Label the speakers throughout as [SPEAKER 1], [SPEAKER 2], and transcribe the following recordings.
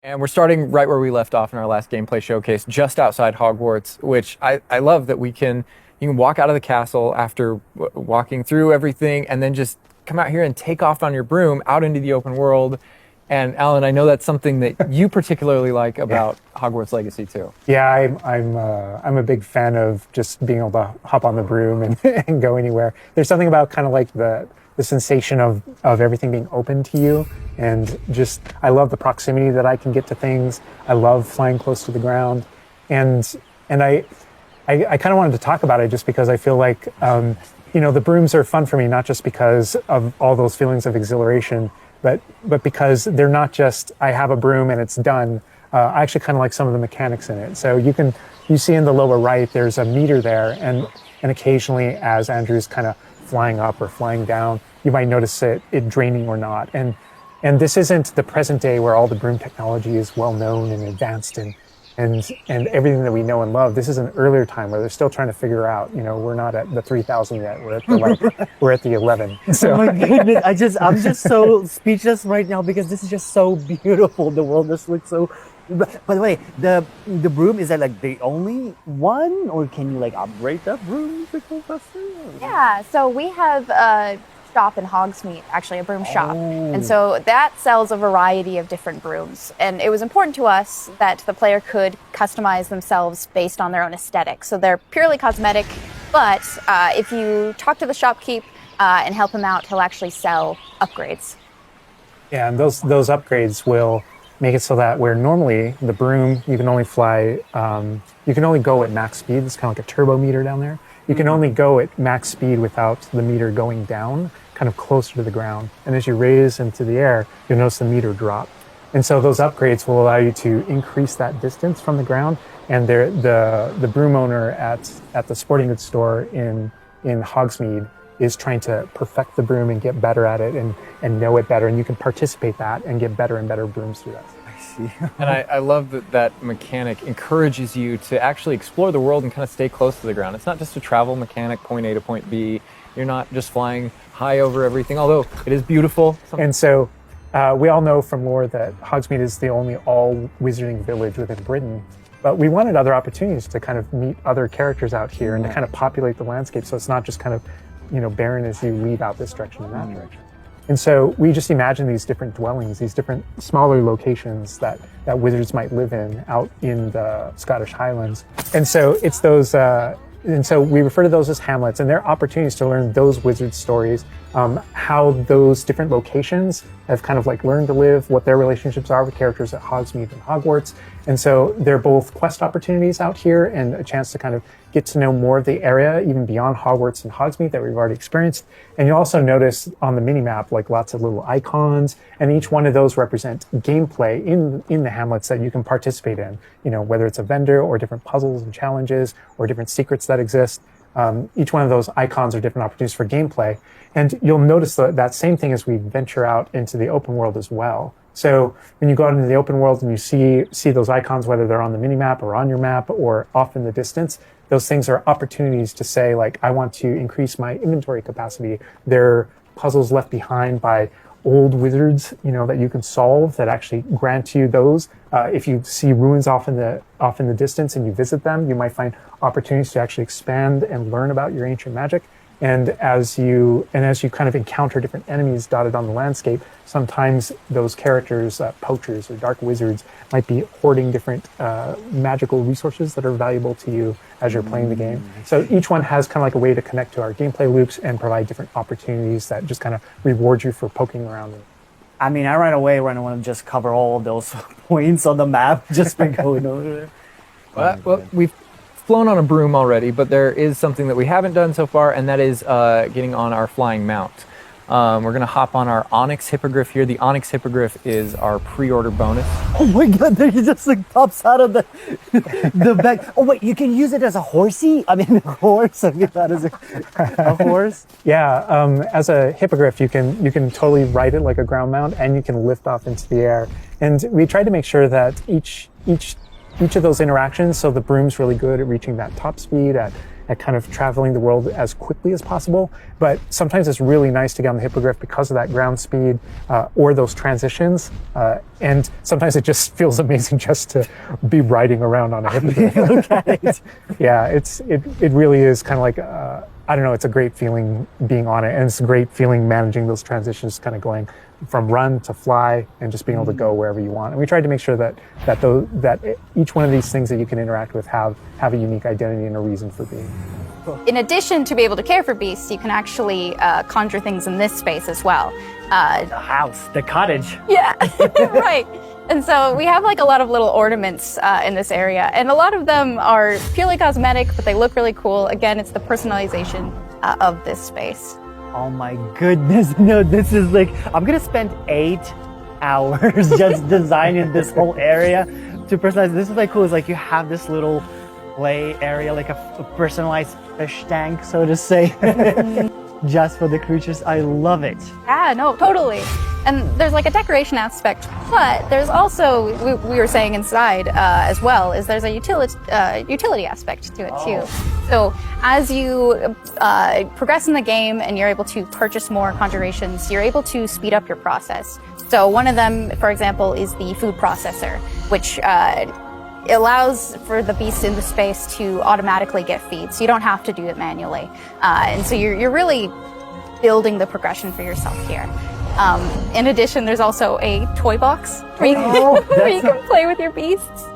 [SPEAKER 1] And we're starting right where we left off in our last gameplay showcase, just outside Hogwarts, which I love that you can walk out of the castle after walking through everything and then just come out here and take off on your broom out into the open world. And Alan, I know that's something that you particularly like about Hogwarts Legacy too.
[SPEAKER 2] Yeah, I'm a big fan of just being able to hop on the broom and, and go anywhere. There's something about kind of like the sensation of everything being open to you, and just I love the proximity that I can get to things. I love flying close to the ground, and I kind of wanted to talk about it just because I feel like the brooms are fun for me, not just because of all those feelings of exhilaration, but because they're not just I have a broom and it's done. I actually kind of like some of the mechanics in it. So you see in the lower right, there's a meter there, and occasionally as Andrew's kind of flying up or flying down, you might notice it draining or not. And this isn't the present day where all the broom technology is well known and advanced and everything that we know and love. This is an earlier time where they're still trying to figure out, we're not at the 3000 yet. We're at we're at the 11. So.
[SPEAKER 3] Oh my goodness, I'm just so speechless right now because this is just so beautiful. The world just looks so. By the way, the broom, is that like the only one, or can you like upgrade that broom to go faster?
[SPEAKER 4] Yeah, so we have a shop in Hogsmeade, actually a broom shop. And so that sells a variety of different brooms. And it was important to us that the player could customize themselves based on their own aesthetic. So they're purely cosmetic, but if you talk to the shopkeep and help him out, he'll actually sell upgrades.
[SPEAKER 2] Yeah, and those upgrades will make it so that where normally the broom, you can only fly, you can only go at max speed. It's kind of like a turbo meter down there. You can only go at max speed without the meter going down, kind of closer to the ground. And as you raise into the air, you'll notice the meter drop. And so those upgrades will allow you to increase that distance from the ground. And the broom owner at the sporting goods store in Hogsmeade is trying to perfect the broom and get better at it and know it better. And you can participate that and get better and better brooms through that.
[SPEAKER 3] I see.
[SPEAKER 1] And I love that mechanic encourages you to actually explore the world and kind of stay close to the ground. It's not just a travel mechanic, point A to point B. You're not just flying high over everything, although it is beautiful.
[SPEAKER 2] And so we all know from lore that Hogsmeade is the only all-wizarding village within Britain. But we wanted other opportunities to kind of meet other characters out here and to kind of populate the landscape, so it's not just kind of barren as you leave out this direction and that direction. And so we just imagine these different dwellings, these different smaller locations that wizards might live in out in the Scottish Highlands. And so it's those, and so we refer to those as hamlets, and they're opportunities to learn those wizard stories, how those different locations have kind of like learned to live, what their relationships are with characters at Hogsmeade and Hogwarts. And so they're both quest opportunities out here and a chance to kind of get to know more of the area, even beyond Hogwarts and Hogsmeade that we've already experienced. And you'll also notice on the mini-map, like lots of little icons, and each one of those represent gameplay in the hamlets that you can participate in, whether it's a vendor or different puzzles and challenges or different secrets that exist. Each one of those icons are different opportunities for gameplay. And you'll notice that same thing as we venture out into the open world as well. So when you go out into the open world and you see those icons, whether they're on the mini-map or on your map or off in the distance, those things are opportunities to say, like, I want to increase my inventory capacity. They're puzzles left behind by old wizards, that you can solve that actually grant you those. If you see ruins off in the distance and you visit them, you might find opportunities to actually expand and learn about your ancient magic. And as you kind of encounter different enemies dotted on the landscape, sometimes those characters, poachers or dark wizards, might be hoarding different magical resources that are valuable to you as you're playing the game. So each one has kind of like a way to connect to our gameplay loops and provide different opportunities that just kind of reward you for poking around them.
[SPEAKER 3] I mean, I right away want to just cover all of those points on the map just by going over there.
[SPEAKER 1] Well, we've flown on a broom already, but there is something that we haven't done so far, and that is getting on our flying mount. We're going to hop on our Onyx Hippogriff here. The Onyx Hippogriff is our pre-order bonus.
[SPEAKER 3] Oh my god, there he just like pops out of the back. Oh wait, you can use it as a horsey? I mean, a horse? I mean, that is a horse?
[SPEAKER 2] Yeah, as a hippogriff, you can totally ride it like a ground mount, and you can lift off into the air. And we tried to make sure that each of those interactions, so the broom's really good at reaching that top speed, at at kind of traveling the world as quickly as possible. But sometimes it's really nice to get on the hippogriff because of that ground speed or those transitions. And sometimes it just feels amazing just to be riding around on a hippogriff.
[SPEAKER 3] Look at it.
[SPEAKER 2] Yeah, it really is kind of like, I don't know, it's a great feeling being on it. And it's a great feeling managing those transitions, kind of going from run to fly and just being able to go wherever you want. And we tried to make sure that each one of these things that you can interact with have a unique identity and a reason for being.
[SPEAKER 4] In addition to be able to care for beasts, you can actually conjure things in this space as well.
[SPEAKER 3] The house, the cottage.
[SPEAKER 4] Yeah, right. And so we have like a lot of little ornaments in this area, and a lot of them are purely cosmetic, but they look really cool. Again, it's the personalization of this space.
[SPEAKER 3] Oh my goodness, no, this is like, I'm gonna spend 8 hours just designing this whole area to personalize. This is like cool, it's like you have this little play area, like a personalized fish tank, so to say, just for the creatures. I love it.
[SPEAKER 4] Yeah, no, totally. And there's like a decoration aspect, but there's also, we were saying inside as well, is there's a utility aspect to it too. So as you progress in the game and you're able to purchase more conjurations, you're able to speed up your process. So one of them, for example, is the food processor, which allows for the beast in the space to automatically get feed, so you don't have to do it manually. And so you're really building the progression for yourself here. In addition, there's also a toy box where you can play with your beasts.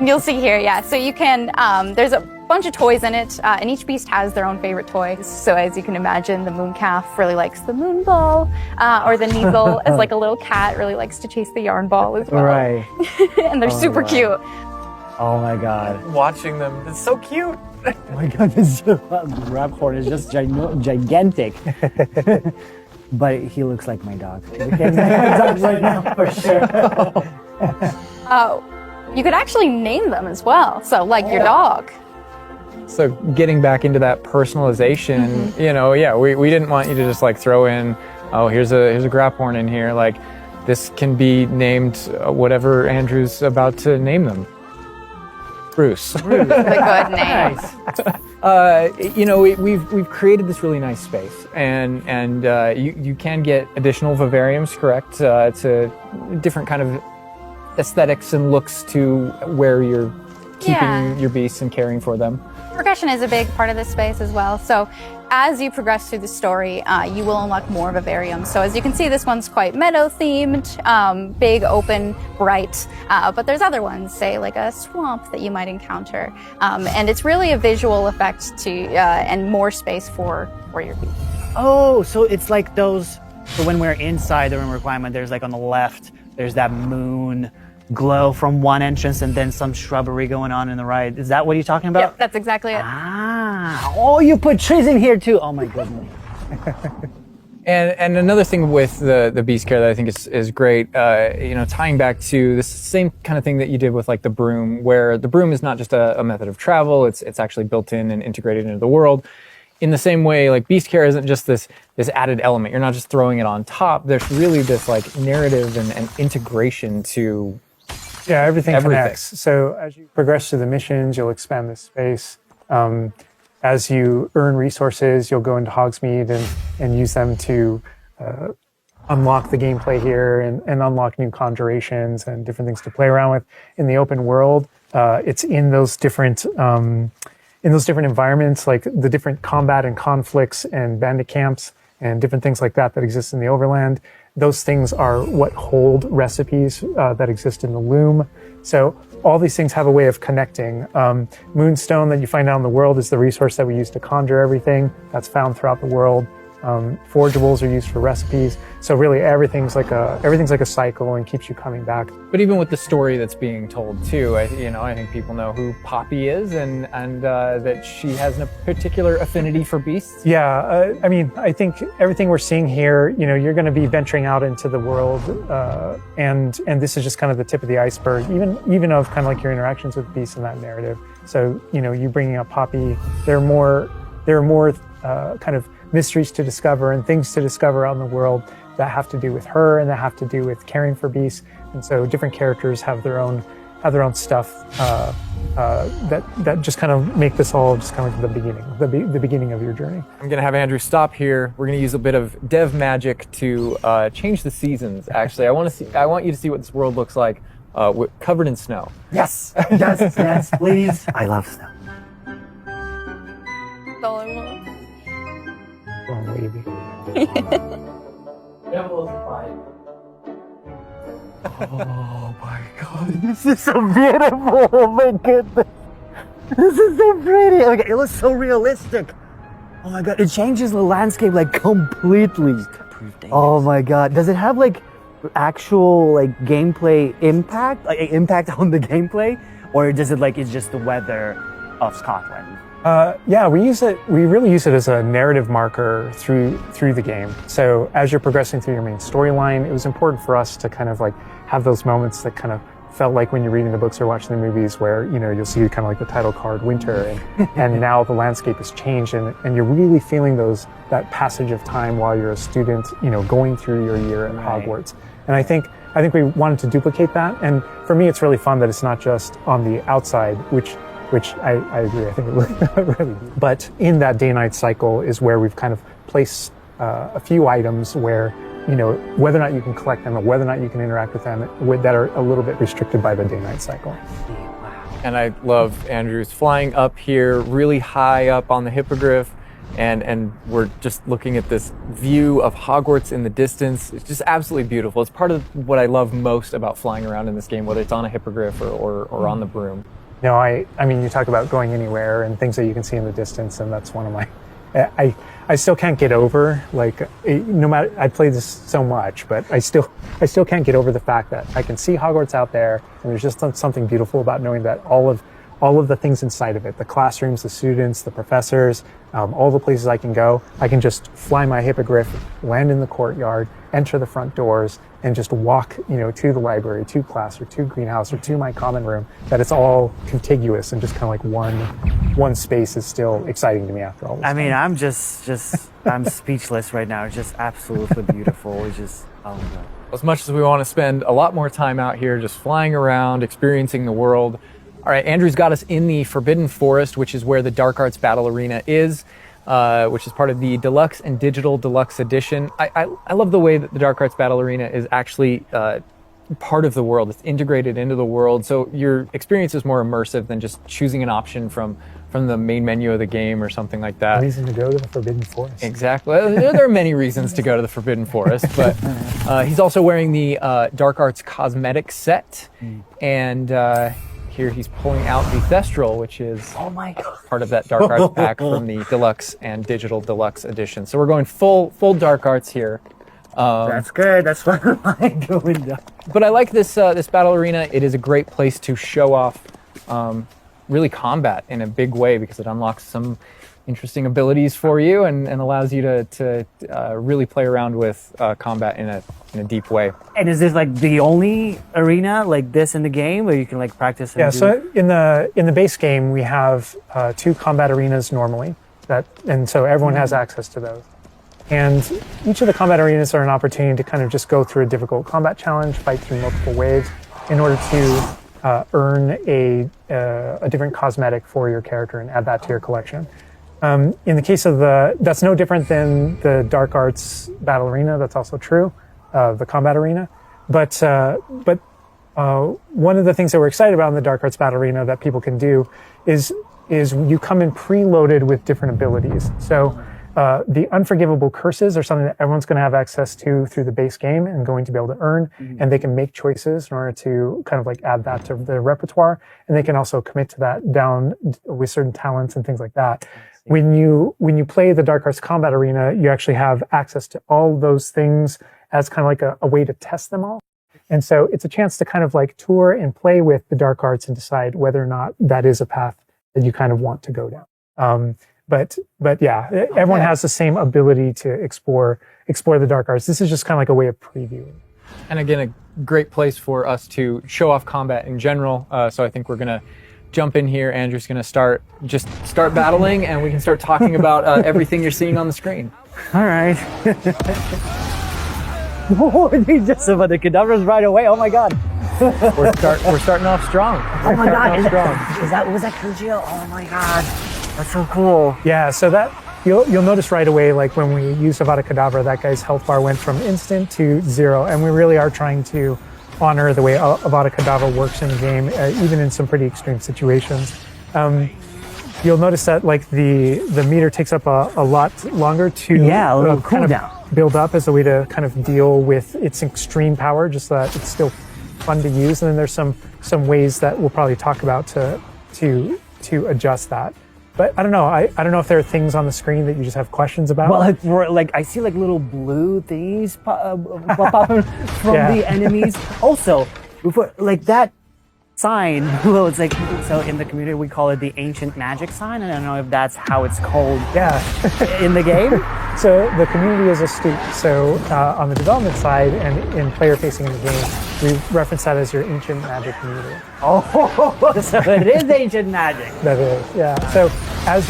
[SPEAKER 4] You'll see here, yeah. So you can, there's a bunch of toys in it, and each beast has their own favorite toys. So as you can imagine, the moon calf really likes the moon ball, or the Neasel, as like a little cat, really likes to chase the yarn ball as well.
[SPEAKER 3] Right.
[SPEAKER 4] And they're super cute.
[SPEAKER 3] Oh my god.
[SPEAKER 1] Watching them, it's so cute.
[SPEAKER 3] Oh my god, this Raphorn is just gigantic. But he looks like my dog. We can make my dogs right now for sure.
[SPEAKER 4] You could actually name them as well. So like your dog.
[SPEAKER 1] So getting back into that personalization, you know, yeah, we didn't want you to just like throw in, oh, here's a Graphorn in here. Like this can be named whatever Andrew's about to name them. Bruce.
[SPEAKER 4] Good name.
[SPEAKER 1] You know, we've created this really nice space, and you can get additional vivariums, correct? To different kind of aesthetics and looks to where you're keeping your beasts and caring for them.
[SPEAKER 4] Progression is a big part of this space as well. So as you progress through the story, you will unlock more vivariums. So as you can see, this one's quite meadow themed, big, open, bright. But there's other ones, say like a swamp that you might encounter. And it's really a visual effect to and more space for your beast.
[SPEAKER 3] Oh, so it's like those, so when we're inside the room requirement, there's like on the left, there's that moon glow from one entrance and then some shrubbery going on in the right. Is that what you're talking about?
[SPEAKER 4] Yep, that's exactly it.
[SPEAKER 3] Ah, oh, you put trees in here too. Oh my goodness.
[SPEAKER 1] And another thing with the beast care that I think is great, you know, tying back to the same kind of thing that you did with like the broom, where the broom is not just a method of travel, it's actually built in and integrated into the world. In the same way, like beast care isn't just this added element. You're not just throwing it on top. There's really this like narrative and integration to
[SPEAKER 2] everything connects. So as you progress through the missions, you'll expand this space. As you earn resources, you'll go into Hogsmeade and use them to unlock the gameplay here and unlock new conjurations and different things to play around with. In the open world, it's in those different environments, like the different combat and conflicts and bandit camps and different things like that exist in the overland. Those things are what hold recipes that exist in the loom. So all these things have a way of connecting. Moonstone that you find out in the world is the resource that we use to conjure everything that's found throughout the world. Forgeables are used for recipes. So really everything's like a cycle and keeps you coming back.
[SPEAKER 1] But even with the story that's being told too, I think people know who Poppy is and that she has a particular affinity for beasts.
[SPEAKER 2] Yeah, I mean, I think everything we're seeing here, you know, you're going to be venturing out into the world, and this is just kind of the tip of the iceberg, even of kind of like your interactions with beasts in that narrative. So, you know, you bringing up Poppy, there are more kind of mysteries to discover and things to discover out in the world that have to do with her and that have to do with caring for beasts. And so different characters have their own have their own stuff that just kind of make this all just kind of like the beginning of your journey.
[SPEAKER 1] I'm gonna have Andrew stop here. We're gonna use a bit of dev magic to change the seasons. Actually, I want you to see what this world looks like covered in snow.
[SPEAKER 3] Yes, yes, yes, please. I love snow.
[SPEAKER 2] Oh, baby. Oh my God.
[SPEAKER 3] This is so beautiful. Oh my goodness. This is so pretty. Okay, it looks so realistic. Oh my God, it changes the landscape like completely. Oh my God. Does it have like actual like gameplay impact? Like impact on the gameplay? Or does it like it's just the weather of Scotland?
[SPEAKER 2] Yeah, we really use it as a narrative marker through the game. So as you're progressing through your main storyline, it was important for us to kind of like have those moments that kind of felt like when you're reading the books or watching the movies where, you know, you'll see kind of like the title card winter and now the landscape has changed and you're really feeling that passage of time while you're a student, you know, going through your year at Hogwarts. And I think we wanted to duplicate that. And for me, it's really fun that it's not just on the outside, which I agree, I think it really do. But in that day-night cycle is where we've kind of placed a few items where, you know, whether or not you can collect them or whether or not you can interact with them that are a little bit restricted by the day-night cycle.
[SPEAKER 1] And I love Andrew's flying up here, really high up on the hippogriff, and we're just looking at this view of Hogwarts in the distance. It's just absolutely beautiful. It's part of what I love most about flying around in this game, whether it's on a hippogriff or on the broom.
[SPEAKER 2] No, I mean, you talk about going anywhere and things that you can see in the distance, and that's one of my. I still can't get over, like, no matter, I played this so much, but I still can't get over the fact that I can see Hogwarts out there, and there's just something beautiful about knowing that all of the things inside of it, the classrooms, the students, the professors, all the places I can go, I can just fly my hippogriff, land in the courtyard, enter the front doors, and just walk, you know, to the library, to class, or to greenhouse, or to my common room, that it's all contiguous and just kind of like one space is still exciting to me after all this time.
[SPEAKER 3] I mean, I'm just I'm speechless right now. It's just absolutely beautiful. It's just, oh my God.
[SPEAKER 1] As much as we want to spend a lot more time out here just flying around, experiencing the world. All right, Andrew's got us in the Forbidden Forest, which is where the Dark Arts Battle Arena is, which is part of the Deluxe and Digital Deluxe Edition. I love the way that the Dark Arts Battle Arena is actually part of the world. It's integrated into the world, so your experience is more immersive than just choosing an option from the main menu of the game or something like that.
[SPEAKER 2] Reason to go to the Forbidden Forest.
[SPEAKER 1] Exactly. There are many reasons to go to the Forbidden Forest, but he's also wearing the Dark Arts cosmetic set, and here he's pulling out the Thestral, which is part of that Dark Arts pack from the Deluxe and Digital Deluxe Edition. So we're going full Dark Arts here.
[SPEAKER 3] That's good. That's what I like doing.
[SPEAKER 1] But I like this battle arena. It is a great place to show off really combat in a big way because it unlocks some interesting abilities for you and allows you to really play around with combat in a deep way.
[SPEAKER 3] And is this like the only arena like this in the game where you can like practice? And
[SPEAKER 2] So in the base game we have 2 combat arenas normally, and so everyone has access to those. And each of the combat arenas are an opportunity to kind of just go through a difficult combat challenge, fight through multiple waves, in order to earn a different cosmetic for your character and add that to your collection. In the case of that's no different than the Dark Arts Battle Arena. That's also true, the combat arena. But one of the things that we're excited about in the Dark Arts Battle Arena that people can do is you come in preloaded with different abilities. So the unforgivable curses are something that everyone's going to have access to through the base game and going to be able to earn, and they can make choices in order to kind of like add that to their repertoire, and they can also commit to that down with certain talents and things like that. When you play the Dark Arts Combat Arena, you actually have access to all those things as kind of like a way to test them all. And so it's a chance to kind of like tour and play with the Dark Arts and decide whether or not that is a path that you kind of want to go down. But yeah, everyone has the same ability to explore the Dark Arts. This is just kind of like a way of previewing.
[SPEAKER 1] And again, a great place for us to show off combat in general. So I think we're going to jump in here. Andrew's going to start battling, and we can start talking about everything you're seeing on the screen.
[SPEAKER 3] All right. Oh, they just about the cadavers right away. Oh my God.
[SPEAKER 1] We're starting off strong.
[SPEAKER 3] Oh my god,
[SPEAKER 1] Starting off strong.
[SPEAKER 3] was that Kujio? Oh my god, that's so cool.
[SPEAKER 2] Yeah, so that you'll notice right away, like when we use Avada Kedavra, that guy's health bar went from instant to 0, and we really are trying to honor the way Avada Kedavra works in the game, even in some pretty extreme situations. You'll notice that like the meter takes up a lot longer to
[SPEAKER 3] A little
[SPEAKER 2] kind of
[SPEAKER 3] cooldown.
[SPEAKER 2] build up as a way to kind of deal with its extreme power, just so that it's still fun to use. And then there's some ways that we'll probably talk about to adjust that. But I don't know. I don't know if there are things on the screen that you just have questions about.
[SPEAKER 3] Well, like I see like little blue things pop up from the enemies. Also, before like that sign, well, it's like so in the community we call it the ancient magic sign. I don't know if that's how it's called. In the game.
[SPEAKER 2] So the community is astute. So on the development side and in player facing in the game, we reference that as your ancient magic meter.
[SPEAKER 3] Oh, so it is ancient magic.
[SPEAKER 2] That is, yeah. So as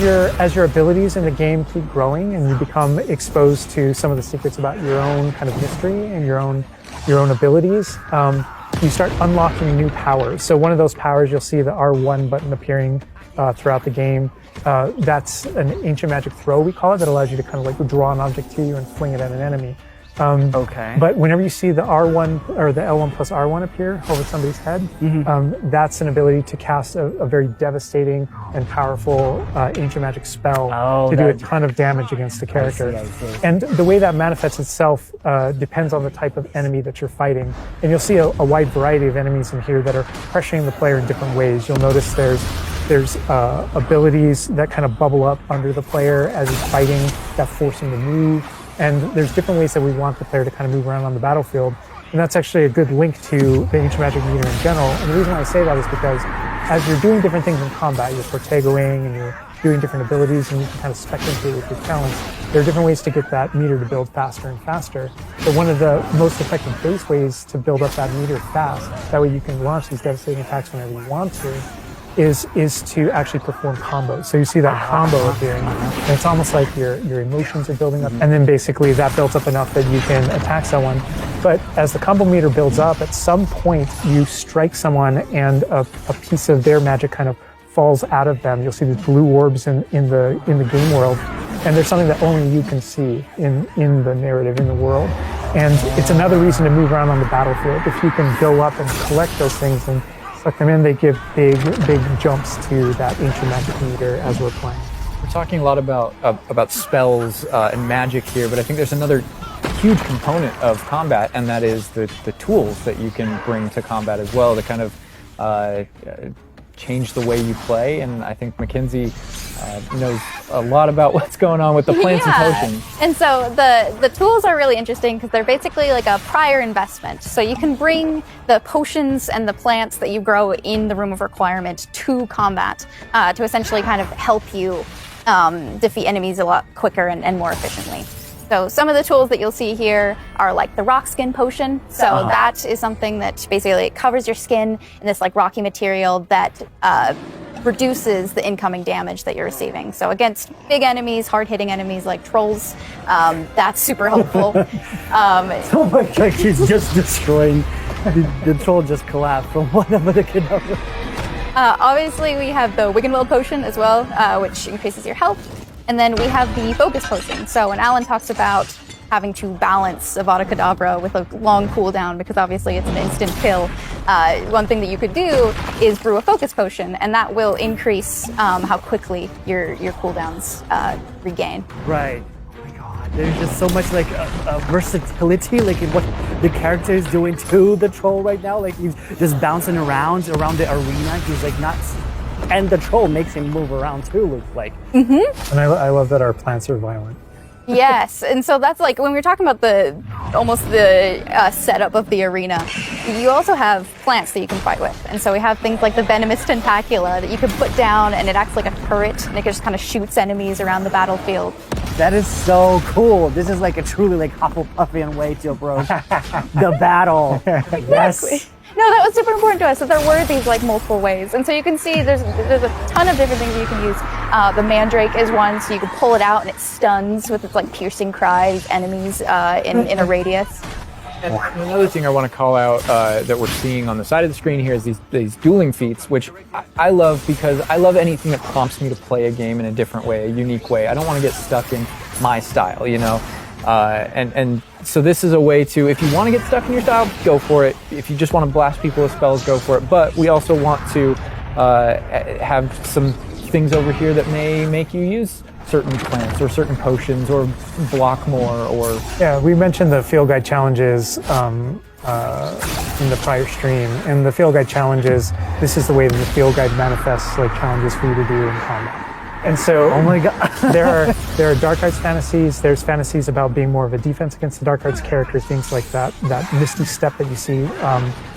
[SPEAKER 2] your abilities in the game keep growing and you become exposed to some of the secrets about your own kind of mystery and your own abilities, you start unlocking new powers. So one of those powers, you'll see the R1 button appearing throughout the game. That's an ancient magic throw, we call it, that allows you to kind of like draw an object to you and fling it at an enemy.
[SPEAKER 3] Okay.
[SPEAKER 2] But whenever you see the R1 or the L1 plus R1 appear over somebody's head, that's an ability to cast a very devastating and powerful ancient magic spell to do a ton of damage against the character.
[SPEAKER 3] I see.
[SPEAKER 2] And the way that manifests itself depends on the type of enemy that you're fighting. And you'll see a wide variety of enemies in here that are pressuring the player in different ways. You'll notice there's abilities that kind of bubble up under the player as he's fighting that force him to move. And there's different ways that we want the player to kind of move around on the battlefield. And that's actually a good link to the ancient magic meter in general. And the reason why I say that is because as you're doing different things in combat, you're Fortegoing and you're doing different abilities and you can kind of spectate with your talents, there are different ways to get that meter to build faster and faster. But one of the most effective base ways to build up that meter fast, that way you can launch these devastating attacks whenever you want to, is to actually perform combos. So you see that combo appearing, and it's almost like your emotions are building up, and then basically that builds up enough that you can attack someone. But as the combo meter builds up, at some point you strike someone and a piece of their magic kind of falls out of them. You'll see these blue orbs in the game world, and there's something that only you can see in the narrative, in the world. And it's another reason to move around on the battlefield. If you can go up and collect those things and suck them in, they give big jumps to that ancient magic meter as we're playing.
[SPEAKER 1] We're talking a lot about spells and magic here, but I think there's another huge component of combat, and that is the tools that you can bring to combat as well to kind of change the way you play. And I think Mackenzie knows a lot about what's going on with the plants and potions.
[SPEAKER 4] And so the tools are really interesting because they're basically like a prior investment. So you can bring the potions and the plants that you grow in the Room of Requirement to combat to essentially kind of help you defeat enemies a lot quicker and more efficiently. So some of the tools that you'll see here are like the rock skin potion. So that is something that basically covers your skin in this like rocky material that reduces the incoming damage that you're receiving. So against big enemies, hard-hitting enemies like trolls, that's super helpful.
[SPEAKER 3] Oh my god, he's just destroying. The troll just collapsed from one of the kidnappers.
[SPEAKER 4] Obviously, we have the Wiggenweld potion as well, which increases your health. And then we have the focus potion. So when Alan talks about having to balance Avada Kedavra with a long cooldown, because obviously it's an instant kill, one thing that you could do is brew a focus potion, and that will increase how quickly your cooldowns regain.
[SPEAKER 3] Right. Oh my god, there's just so much like versatility, like in what the character is doing to the troll right now. Like he's just bouncing around the arena. He's like not. And the troll makes him move around too, looks like.
[SPEAKER 2] And I love that our plants are violent.
[SPEAKER 4] Yes, and so that's like when we're talking about the setup of the arena, you also have plants that you can fight with. And so we have things like the venomous tentacula that you can put down, and it acts like a turret, and it just kind of shoots enemies around the battlefield.
[SPEAKER 3] That is so cool. This is like a truly like Hufflepuffian way to approach the battle. Yes.
[SPEAKER 4] No, that was super important to us. So there were these like multiple ways, and so you can see there's a ton of different things that you can use. The mandrake is one, so you can pull it out and it stuns with its like piercing cries enemies in a radius.
[SPEAKER 1] And another thing I want to call out that we're seeing on the side of the screen here is these dueling feats, which I love because I love anything that prompts me to play a game in a different way, a unique way. I don't want to get stuck in my style, you know? And so this is a way to, if you want to get stuck in your style, go for it. If you just want to blast people with spells, go for it. But we also want to have some things over here that may make you use certain plants or certain potions or block more or...
[SPEAKER 2] Yeah, we mentioned the field guide challenges in the prior stream. And the field guide challenges, this is the way that the field guide manifests like challenges for you to do in combat. And so,
[SPEAKER 3] Oh my god.
[SPEAKER 2] there are dark arts fantasies. There's fantasies about being more of a defense against the dark arts characters, things like that misty step that you see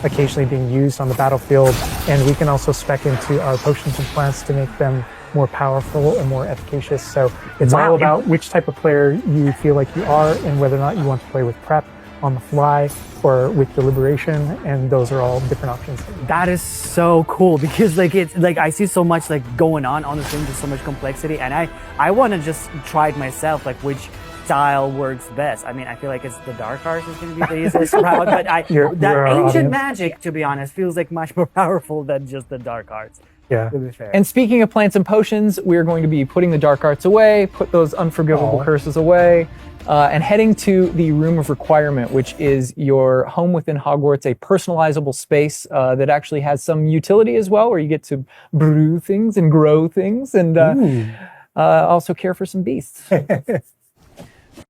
[SPEAKER 2] occasionally being used on the battlefield. And we can also spec into our potions and plants to make them more powerful and more efficacious. So it's all about which type of player you feel like you are and whether or not you want to play with prep, on the fly, or with deliberation, and those are all different options.
[SPEAKER 3] That is so cool because like it's like I see so much like going on the screen, just so much complexity, and I want to just try it myself, like which style works best. I mean, I feel like it's the dark arts is going to be the easiest route, but that ancient magic, to be honest, feels like much more powerful than just the dark arts.
[SPEAKER 2] Yeah.
[SPEAKER 3] To be fair.
[SPEAKER 1] And speaking of plants and potions, we're going to be putting the dark arts away, put those unforgivable curses away, and heading to the Room of Requirement, which is your home within Hogwarts, a personalizable space that actually has some utility as well, where you get to brew things and grow things and also care for some beasts.